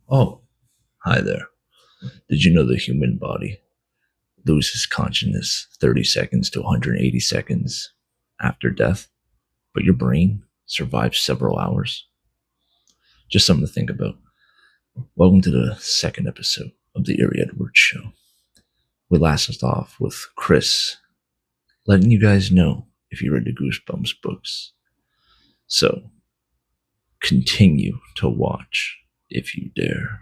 Oh, hi there. Did you know the human body loses consciousness 30 seconds to 180 seconds after death, but your brain survives several hours? Just something to think about. Welcome to the second episode of the Erie Edwards Show. We last off with Chris letting you guys know if you read the Goosebumps books. So continue to watch if you dare.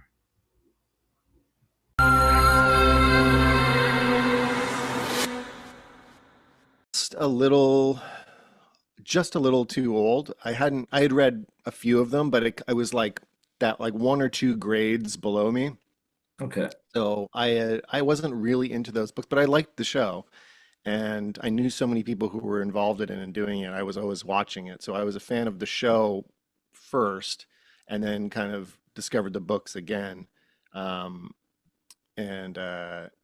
A little, just a little too old. I had read a few of them, but I was like that, like one or two grades below me. Okay. So I wasn't really into those books, but I liked the show, and I knew so many people who were involved in it and doing it. I was always watching it, so I was a fan of the show first, and then kind of discovered the books again. Um, and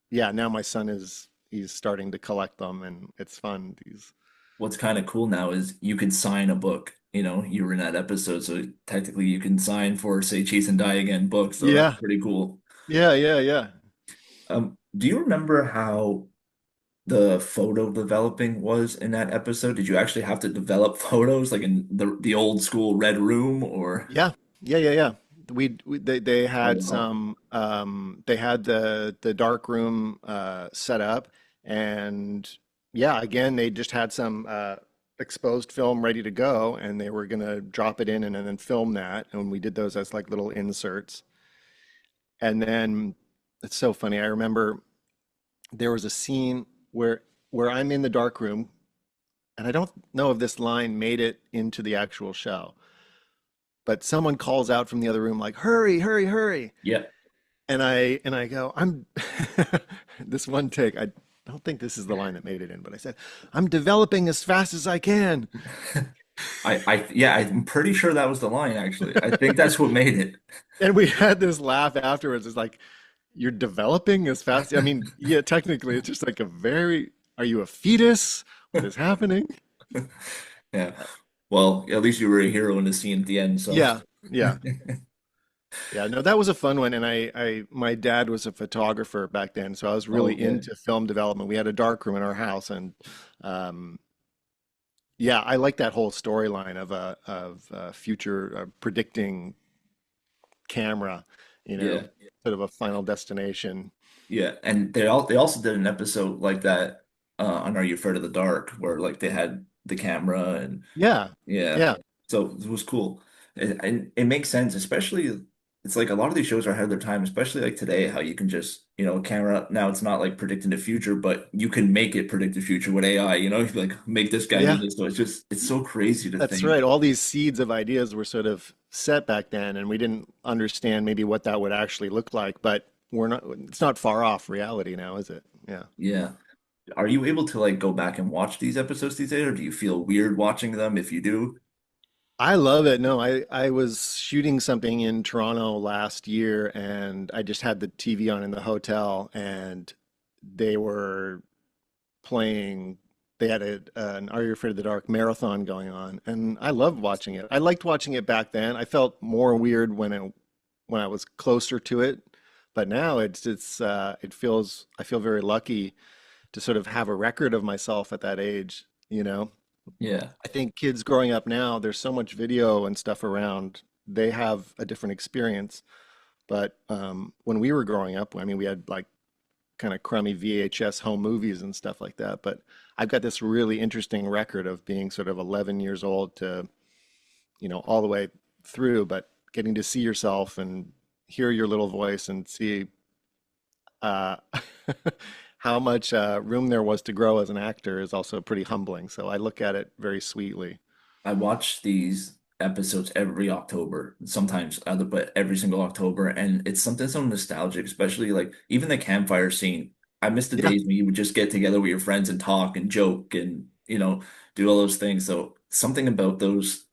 yeah, now my son is he's starting to collect them, and it's fun. These What's kind of cool now is you can sign a book. You were in that episode, so technically you can sign for, say, Chase and Die Again book. So that's Yeah, pretty cool. yeah. Do you remember how the photo developing was in that episode? Did you actually have to develop photos like in the old school red room or? Yeah, yeah. They Oh, had wow. some they had the dark room set up, and yeah, again they just had some exposed film ready to go, and they were gonna drop it in and then film that, and we did those as like little inserts. And then it's so funny. I remember there was a scene where I'm in the dark room, and I don't know if this line made it into the actual show, but someone calls out from the other room like, "Hurry, hurry, hurry." Yeah. And I go, I'm this one take, I don't think this is the line that made it in, but I said, "I'm developing as fast as I can." Yeah, I'm pretty sure that was the line actually. I think that's what made it. And we had this laugh afterwards. It's like, you're developing as fast. I mean, yeah, technically it's just like a very, are you a fetus? What is happening? Yeah. Well, at least you were a hero in the scene at the end, so. Yeah, yeah. Yeah, no, that was a fun one. And my dad was a photographer back then, so I was Oh, really okay. into film development. We had a dark room in our house, and um, yeah, I like that whole storyline of future predicting camera, you know, Yeah. sort of a final destination. Yeah, and they also did an episode like that on Are You Afraid of the Dark, where like they had the camera and Yeah, yeah, yeah, so it was cool. And it makes sense, especially it's like a lot of these shows are ahead of their time, especially like today, how you can just, camera now it's not like predicting the future, but you can make it predict the future with AI, you can like make this guy do yeah. this. So it's so crazy to That's right. think. All these seeds of ideas were sort of set back then, and we didn't understand maybe what that would actually look like. But it's not far off reality now, is it? Yeah. Yeah. Are you able to like go back and watch these episodes these days, or do you feel weird watching them if you do? I love it. No, I was shooting something in Toronto last year, and I just had the TV on in the hotel, and they were playing. They had an Are You Afraid of the Dark marathon going on, and I loved watching it. I liked watching it back then. I felt more weird when I was closer to it, but now it feels I feel very lucky to sort of have a record of myself at that age, you know. Yeah. I think kids growing up now, there's so much video and stuff around, they have a different experience. But when we were growing up, I mean, we had like kind of crummy VHS home movies and stuff like that. But I've got this really interesting record of being sort of 11 years old to, all the way through, but getting to see yourself and hear your little voice and see uh, how much room there was to grow as an actor is also pretty humbling. So I look at it very sweetly. I watch these episodes every October, sometimes other, but every single October, and it's something so nostalgic, especially like even the campfire scene. I miss the Yeah, days when you would just get together with your friends and talk and joke and do all those things. So something about those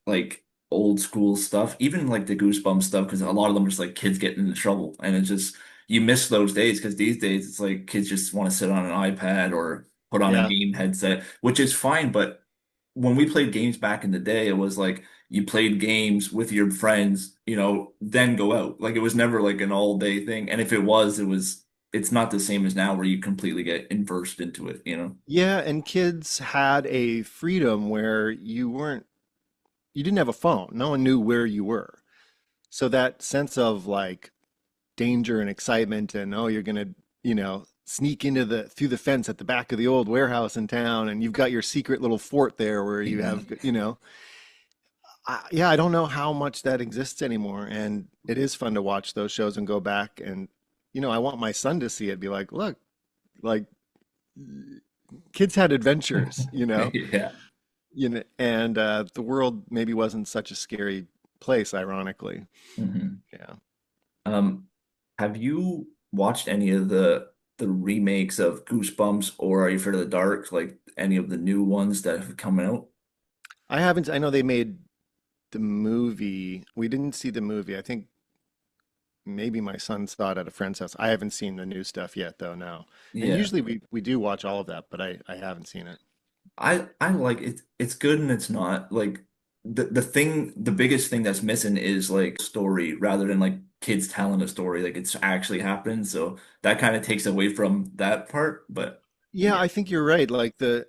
like old school stuff, even like the Goosebumps stuff, because a lot of them are just like kids getting into trouble, and it's just you miss those days because these days it's like kids just want to sit on an iPad or put on a yeah, game headset, which is fine, but when we played games back in the day, it was like you played games with your friends, then go out. Like it was never like an all day thing. And if it was, it's not the same as now where you completely get immersed into it. Yeah, and kids had a freedom where you didn't have a phone. No one knew where you were. So that sense of like danger and excitement and oh, you're gonna, sneak into the through the fence at the back of the old warehouse in town and you've got your secret little fort there where you have, Exactly. yeah, I don't know how much that exists anymore. And it is fun to watch those shows and go back and, I want my son to see it, be like, look, like kids had adventures, Yeah. and the world maybe wasn't such a scary place, ironically. hmm Yeah. Um, have you watched any of the remakes of Goosebumps or Are You Afraid of the Dark? Like any of the new ones that have come out? I haven't, I know they made the movie. We didn't see the movie. I think maybe my son saw it at a friend's house. I haven't seen the new stuff yet, though, no. And Yeah. usually we do watch all of that, but I haven't seen it. I like it. It's good and it's not. Like the biggest thing that's missing is like story rather than like kids telling a story like it's actually happened. So that kind of takes away from that part. But Yeah, yeah, I think you're right. Like the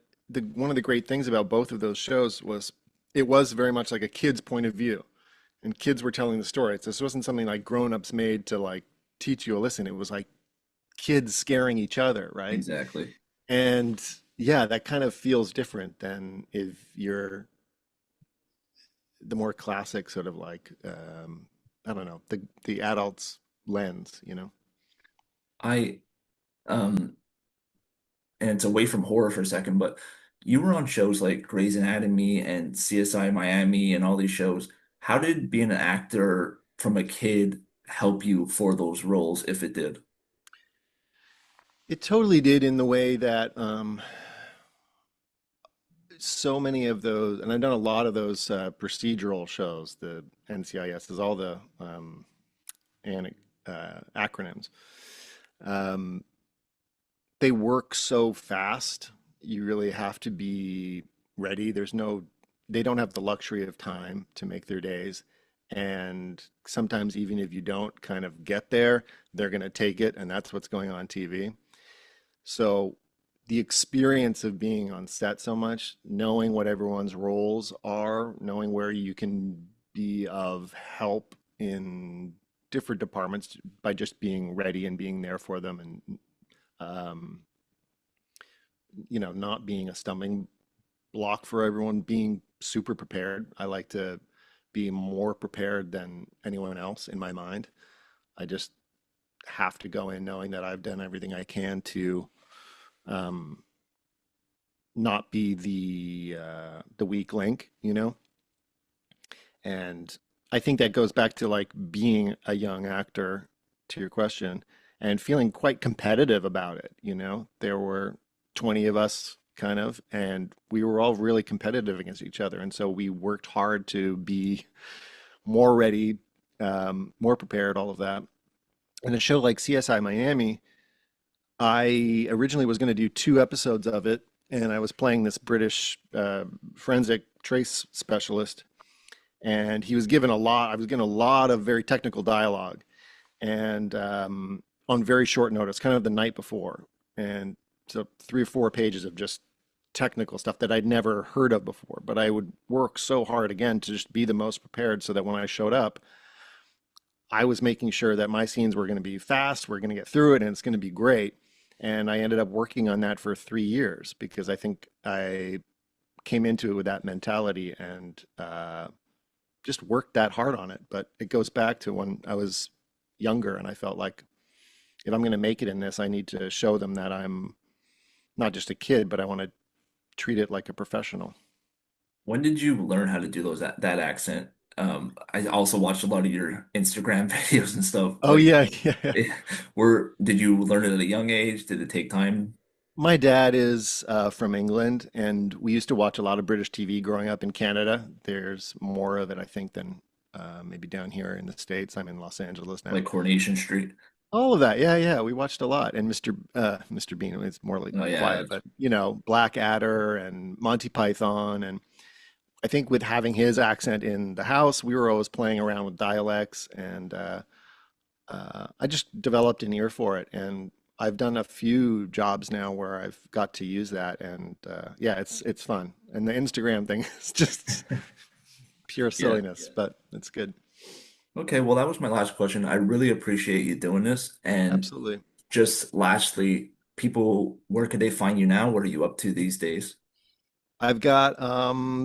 one of the great things about both of those shows was it was very much like a kid's point of view, and kids were telling the story. This wasn't something like grown-ups made to like teach you a lesson. It was like kids scaring each other, right? exactly. And yeah, that kind of feels different than if you're the more classic sort of like I don't know, the adult's lens. I um and it's away from horror for a second, but you were on shows like Grey's Anatomy and CSI Miami and all these shows. How did being an actor from a kid help you for those roles, if it did? It totally did in the way that so many of those, and I've done a lot of those procedural shows, the NCIS is all the and acronyms. Um, they work so fast. You really have to be ready. They don't have the luxury of time to make their days. And sometimes even if you don't kind of get there, they're going to take it, and that's what's going on TV. So the experience of being on set so much, knowing what everyone's roles are, knowing where you can be of help in different departments by just being ready and being there for them and um, not being a stumbling block for everyone, being super prepared. I like to be more prepared than anyone else in my mind. I just have to go in knowing that I've done everything I can to um, not be the weak link. And I think that goes back to like being a young actor, to your question, and feeling quite competitive about it. There were 20 of us kind of, and we were all really competitive against each other. And so we worked hard to be more ready, more prepared, all of that. And a show like CSI Miami, I originally was going to do 2 episodes of it, and I was playing this British forensic trace specialist, and he was given a lot. I was given a lot of very technical dialogue, and on very short notice, kind of the night before, and so 3 or 4 pages of just technical stuff that I'd never heard of before. But I would work so hard again to just be the most prepared, so that when I showed up, I was making sure that my scenes were going to be fast, we're going to get through it, and it's going to be great. And I ended up working on that for 3 years because I think I came into it with that mentality and just worked that hard on it. But it goes back to when I was younger and I felt like if I'm going to make it in this, I need to show them that I'm not just a kid, but I want to treat it like a professional. When did you learn how to do that accent? I also watched a lot of your Instagram videos and stuff. Oh, Like, yeah, yeah. eh, did you learn it at a young age? Did it take time? My dad is from England, and we used to watch a lot of British TV growing up in Canada. There's more of it, I think, than maybe down here in the States. I'm in Los Angeles now. Like Coronation Street? All of that, yeah, yeah, we watched a lot. And Mr. Bean, it's more like Oh yeah, quiet, but Blackadder and Monty Python, and I think with having his accent in the house, we were always playing around with dialects, and I just developed an ear for it. And I've done a few jobs now where I've got to use that, and yeah, it's fun. And the Instagram thing is just pure Yeah. silliness, but it's good. Okay, well, that was my last question. I really appreciate you doing this. And Absolutely. just lastly, people, where can they find you now? What are you up to these days? I've got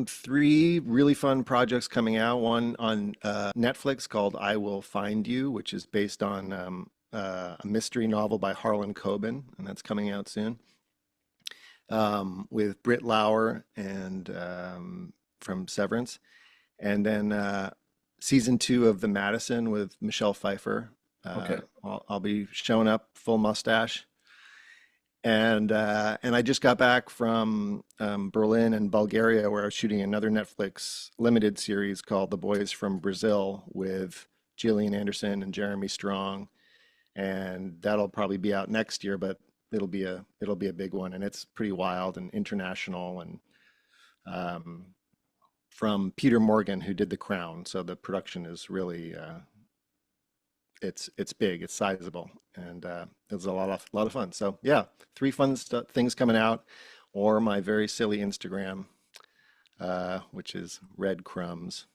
three really fun projects coming out. One on Netflix called I Will Find You, which is based on a mystery novel by Harlan Coben, and that's coming out soon. With Britt Lauer and from Severance. And then season two of The Madison with Michelle Pfeiffer. Okay. I'll be showing up full mustache. And I just got back from Berlin and Bulgaria, where I was shooting another Netflix limited series called The Boys from Brazil with Gillian Anderson and Jeremy Strong, and that'll probably be out next year, but it'll be a big one, and it's pretty wild and international, and um, from Peter Morgan, who did The Crown, so the production is really it's big, it's sizable, and it's a lot of fun. So yeah, three fun things coming out, or my very silly Instagram, which is Red Crumbs.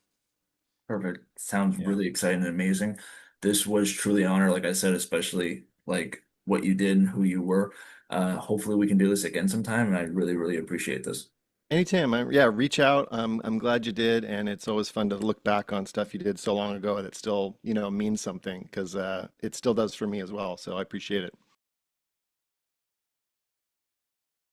Perfect. Sounds Yeah. really exciting and amazing. This was truly an honor, like I said, especially like what you did and who you were. Hopefully we can do this again sometime, and I really, really appreciate this. Anytime, yeah, reach out. I'm glad you did, and it's always fun to look back on stuff you did so long ago that still, means something because it still does for me as well. So I appreciate it.